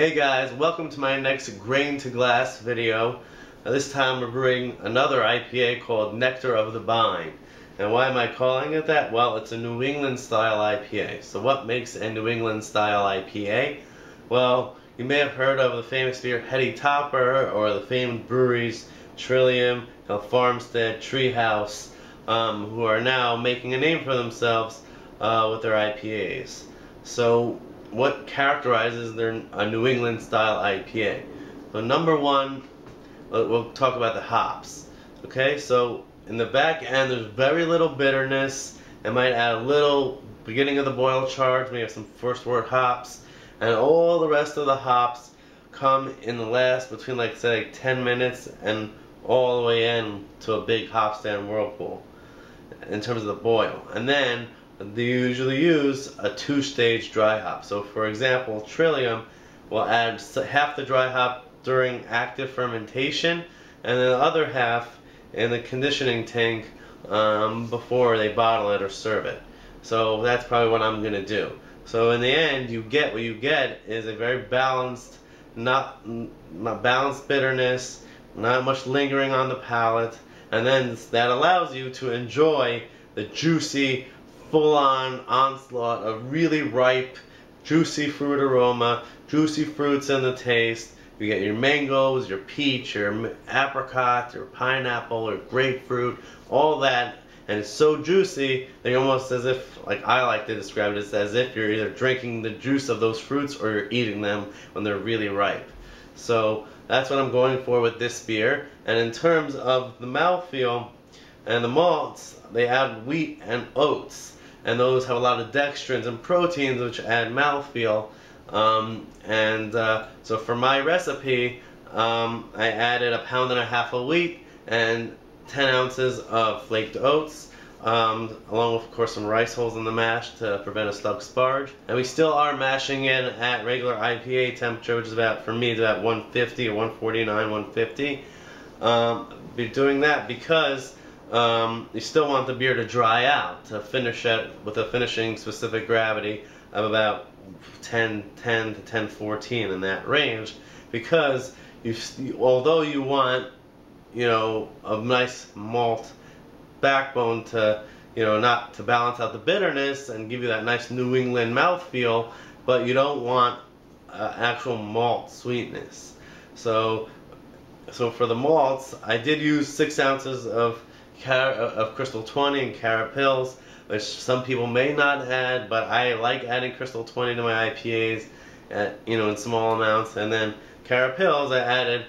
Hey guys, welcome to my next grain to glass video. This time we're brewing another IPA called Nectar of the Bine. And why am I calling it that? Well, it's a New England Style IPA. So what makes a New England Style IPA? Well, you may have heard of the famous beer Heady Topper or the famed breweries Trillium, Farmstead, Treehouse, who are now making a name for themselves with their IPAs. So what characterizes a New England style IPA? So number one, we'll talk about the hops. Okay, so in the back end there's very little bitterness. It might add a little beginning of the boil charge, maybe some first wort hops, and all the rest of the hops come in the last between say 10 minutes and all the way in to a big hop stand whirlpool in terms of the boil. And then they usually use a two-stage dry hop. So for example, Trillium will add half the dry hop during active fermentation and then the other half in the conditioning tank before they bottle it or serve it. So that's probably what I'm gonna do. So in the end, what you get is a very balanced, not balanced bitterness, not much lingering on the palate, and then that allows you to enjoy the juicy, full-on onslaught of really ripe, juicy fruit aroma, juicy fruits in the taste. You get your mangoes, your peach, your apricot, your pineapple, your grapefruit, all that, and it's so juicy that you're almost as if, like I like to describe it, it's as if you're either drinking the juice of those fruits or you're eating them when they're really ripe. So that's what I'm going for with this beer. And in terms of the mouthfeel and the malts, they add wheat and oats. And those have a lot of dextrins and proteins which add mouthfeel. So for my recipe, I added 1.5 pounds of wheat and 10 ounces of flaked oats, along with, of course, some rice hulls in the mash to prevent a stuck sparge. And we still are mashing it at regular IPA temperature, which is about, for me, it's about 150 or 149, 150. Be doing that because you still want the beer to dry out, to finish it with a finishing specific gravity of about 10 to 1014 in that range, because although you want a nice malt backbone to not to balance out the bitterness and give you that nice New England mouthfeel, but you don't want actual malt sweetness. So for the malts, I did use 6 ounces of Crystal 20 and Carrot Pills, which some people may not add, but I like adding Crystal 20 to my IPAs in small amounts. And then Carrot Pills I added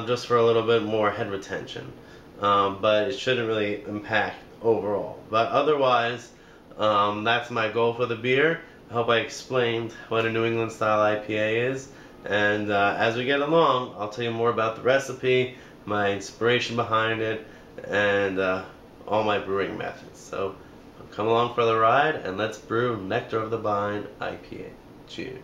just for a little bit more head retention, but it shouldn't really impact overall. But otherwise, that's my goal for the beer. I hope I explained what a New England style IPA is, and as we get along, I'll tell you more about the recipe, my inspiration behind it, and all my brewing methods. So come along for the ride and let's brew Nectar of the Bine IPA. Cheers.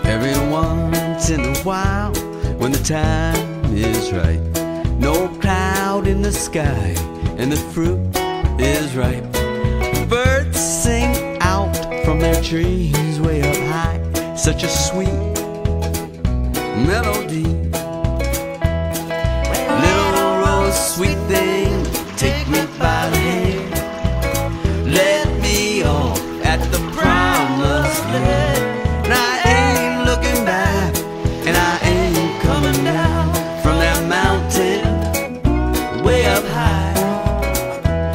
Every once in a while, when the time is right, no cloud in the sky and the fruit is ripe, birds sing out from their trees way up high, such a sweet melody. Little rose, sweet thing, take me by the hand, let me off at the promised land. And I ain't looking back, and I ain't coming down from that mountain way up high.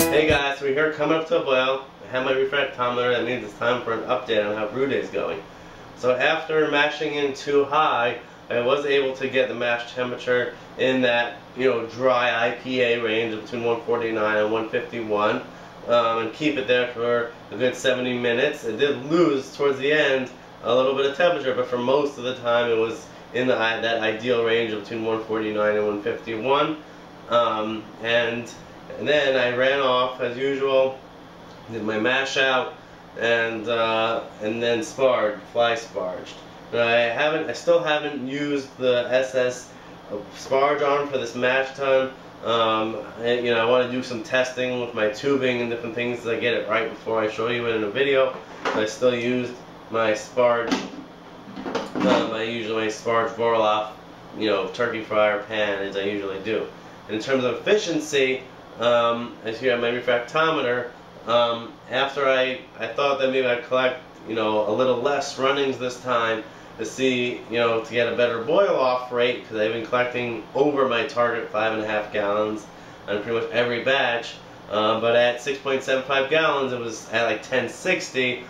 Hey guys, we're here coming up to a boil. I have my refractometer. That means it's time for an update on how brew day is going. So after mashing in too high, I was able to get the mash temperature in that dry IPA range of between 149 and 151, and keep it there for a good 70 minutes. It did lose towards the end a little bit of temperature, but for most of the time it was in that ideal range of between 149 and 151. And then I ran off as usual, did my mash out, and then fly sparged. But I still haven't used the SS sparge arm for this mash tun. I want to do some testing with my tubing and different things to get it right before I show you it in a video. But I still used my sparge, my sparge Vorloff, turkey fryer pan as I usually do. In terms of efficiency, as here on my refractometer, after I thought that maybe I'd collect, a little less runnings this time to see, to get a better boil off rate, because I've been collecting over my target 5.5 gallons on pretty much every batch. But at 6.75 gallons, it was at like 1060,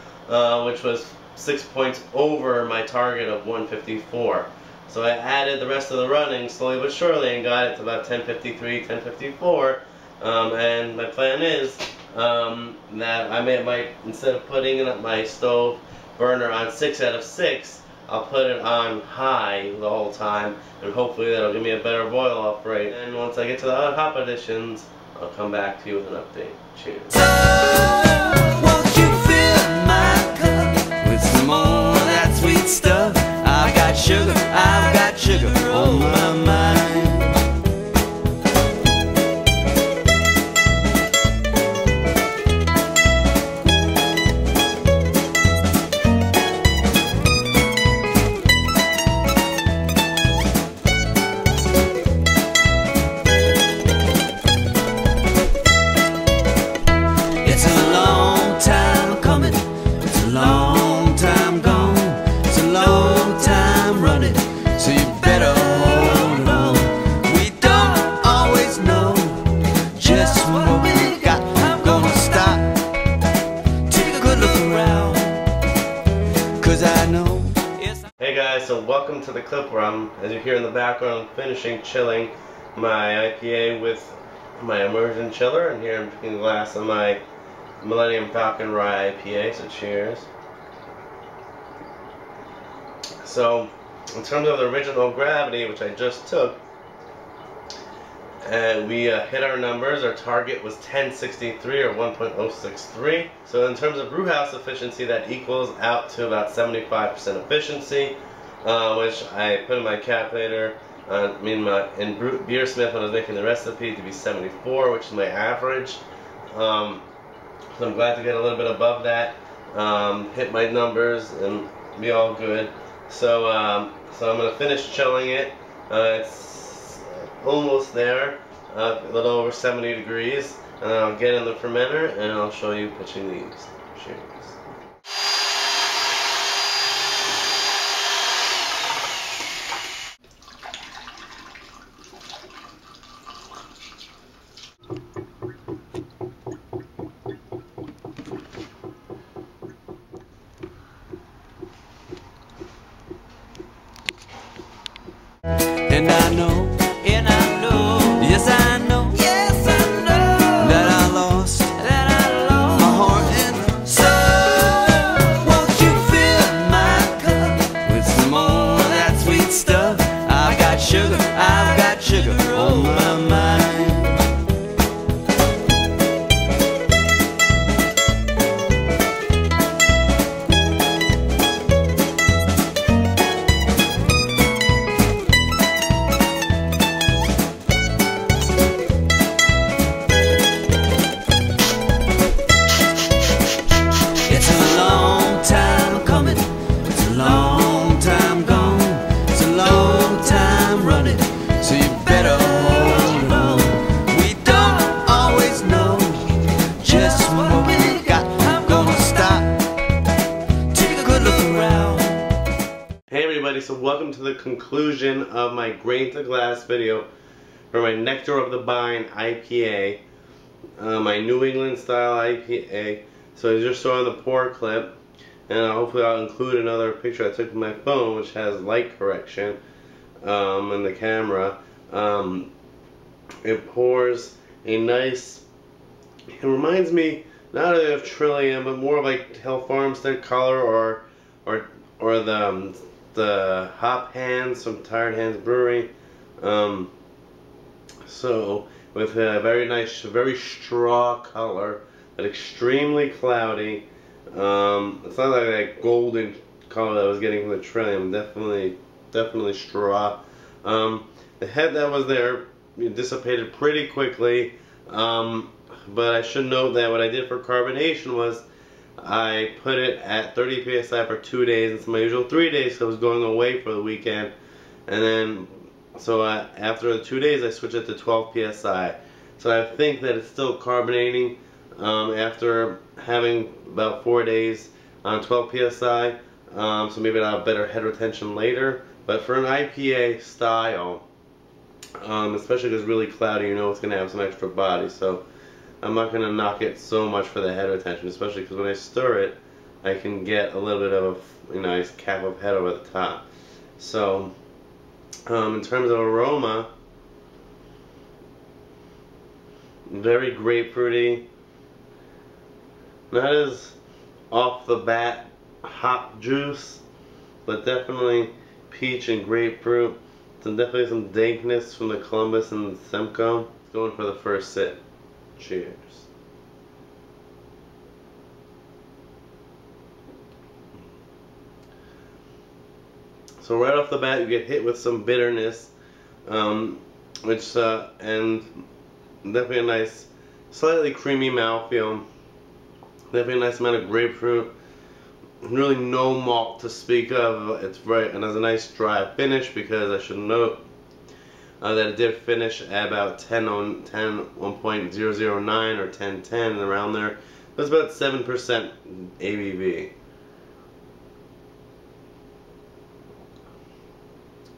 which was 6 points over my target of 154. So I added the rest of the running slowly but surely and got it to about 1053, 1054. And my plan is that I might, instead of putting it at my stove burner on 6 out of 6, I'll put it on high the whole time, and hopefully that'll give me a better boil off rate. And once I get to the hop additions, I'll come back to you with an update. Cheers. So, won't you fill my cup with some more of that sweet stuff? I've got sugar on my mind. Hey guys, so welcome to the clip where I'm, as you hear in the background, finishing chilling my IPA with my immersion chiller, and here I'm drinking a glass of my Millennium Falcon Rye IPA, so cheers. So, in terms of the original gravity, which I just took, and we hit our numbers. Our target was 1063 or 1.063. So in terms of brewhouse efficiency, that equals out to about 75% efficiency, which I put in my calculator. In Beersmith when I was making the recipe to be 74, which is my average. So I'm glad to get a little bit above that, hit my numbers, and be all good. So so I'm gonna finish chilling it. It's almost there, a little over 70 degrees, and then I'll get in the fermenter and I'll show you pitching the yeast. Cheers. And I know, yes I know, that I lost my heart and soul. Won't you fill my cup with some more of that sweet stuff? I've got sugar on my mind. So welcome to the conclusion of my grain to glass video for my Nectar of the Bine IPA, my New England Style IPA. So as you just saw in the pour clip, and hopefully I'll include another picture I took with my phone which has light correction in the camera. It pours a nice, it reminds me not only of Trillium but more of like Hill Farmstead color or the Hop Hands from Tired Hands Brewery. So with a very nice, very straw color, but extremely cloudy, It's not like that golden color that I was getting from the Trillium. Definitely straw. The head that was there dissipated pretty quickly. But I should note that what I did for carbonation was I put it at 30 psi for 2 days. It's my usual 3 days because I was going away for the weekend. And then, so after the 2 days, I switched it to 12 psi. So I think that it's still carbonating after having about 4 days on 12 psi. So maybe I'll have better head retention later. But for an IPA style, especially because it's really cloudy, you know it's going to have some extra body. So I'm not going to knock it so much for the head retention, especially because when I stir it, I can get a little bit of a nice cap of head over the top. So, in terms of aroma, very grapefruity. Not as off the bat hop juice, but definitely peach and grapefruit. So definitely some dankness from the Columbus and Simcoe. Going for the first sip. Cheers. So right off the bat, you get hit with some bitterness, and definitely a nice, slightly creamy mouthfeel. Definitely a nice amount of grapefruit. Really no malt to speak of. It's right, and has a nice dry finish because I should note that it did finish at about 1.009 or 10.10 around there. That's about 7% ABV.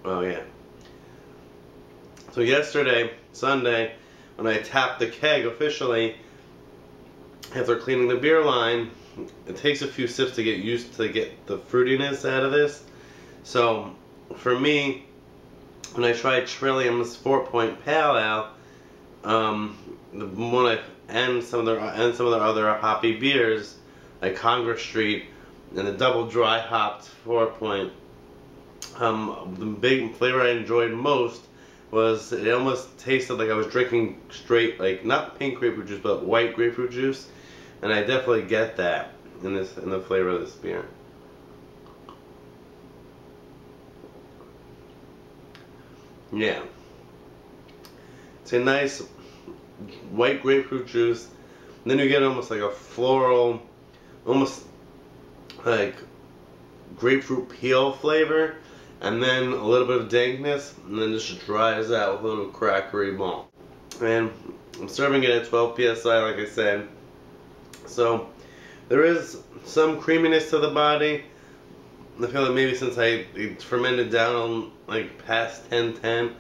Oh yeah. So yesterday, Sunday, when I tapped the keg officially, after cleaning the beer line, it takes a few sips to get used to get the fruitiness out of this. So for me, when I tried Trillium's 4-point Pale Ale, and some of their other hoppy beers, like Congress Street and the double dry hopped 4-point, the big flavor I enjoyed most was it almost tasted like I was drinking straight, like not pink grapefruit juice, but white grapefruit juice, and I definitely get that in the flavor of this beer. Yeah, it's a nice white grapefruit juice, and then you get almost like a floral, almost like grapefruit peel flavor, and then a little bit of dankness, and then just dries out with a little crackery malt. And I'm serving it at 12 psi, like I said. So there is some creaminess to the body. I feel like maybe since it's fermented down like past 10.10,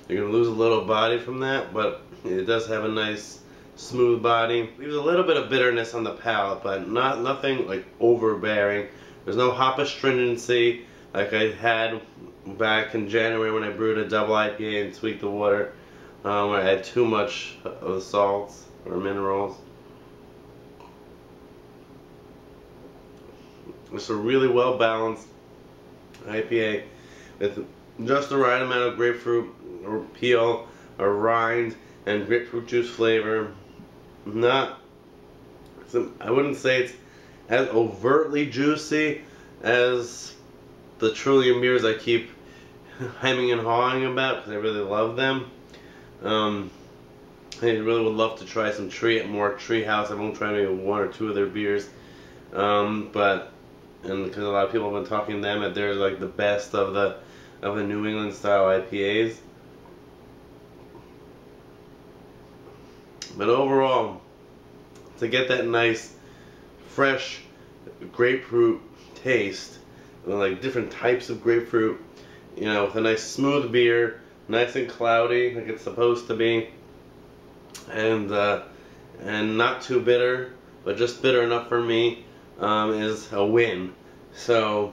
you're gonna lose a little body from that, but it does have a nice smooth body. Leaves a little bit of bitterness on the palate, but nothing like overbearing. There's no hop astringency like I had back in January when I brewed a double IPA and tweaked the water, where I had too much of the salts or minerals. It's a really well balanced IPA with just the right amount of grapefruit or peel or rind and grapefruit juice flavor. I wouldn't say it's as overtly juicy as the Trillium beers I keep hemming and hawing about because I really love them. I really would love to try some more Treehouse. I've only tried maybe 1 or 2 of their beers, and because a lot of people have been talking to them that they're like the best of the New England style IPAs. But overall, to get that nice, fresh grapefruit taste, like different types of grapefruit, you know, with a nice smooth beer, nice and cloudy like it's supposed to be, and not too bitter, but just bitter enough for me, is a win. So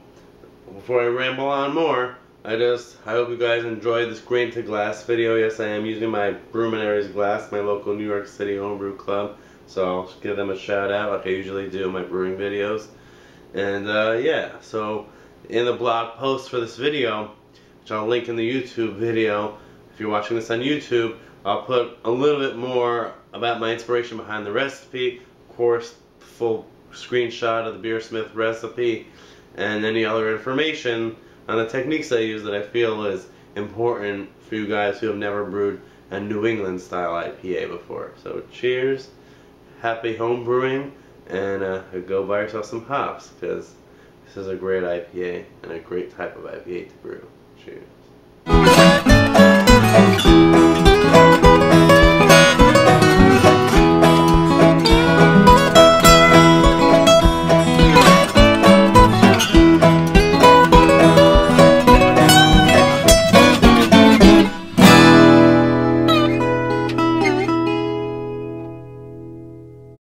before I ramble on more, I hope you guys enjoyed this grain to glass video. Yes, I am using my Brewminaries glass, my local New York City homebrew club, so I'll give them a shout out like I usually do in my brewing videos. And yeah, so in the blog post for this video, which I'll link in the YouTube video, if you're watching this on YouTube, I'll put a little bit more about my inspiration behind the recipe. Of course, the full screenshot of the Beersmith recipe and any other information on the techniques I use that I feel is important for you guys who have never brewed a New England style IPA before. So cheers, happy home brewing, and go buy yourself some hops, because this is a great IPA and a great type of IPA to brew. Cheers.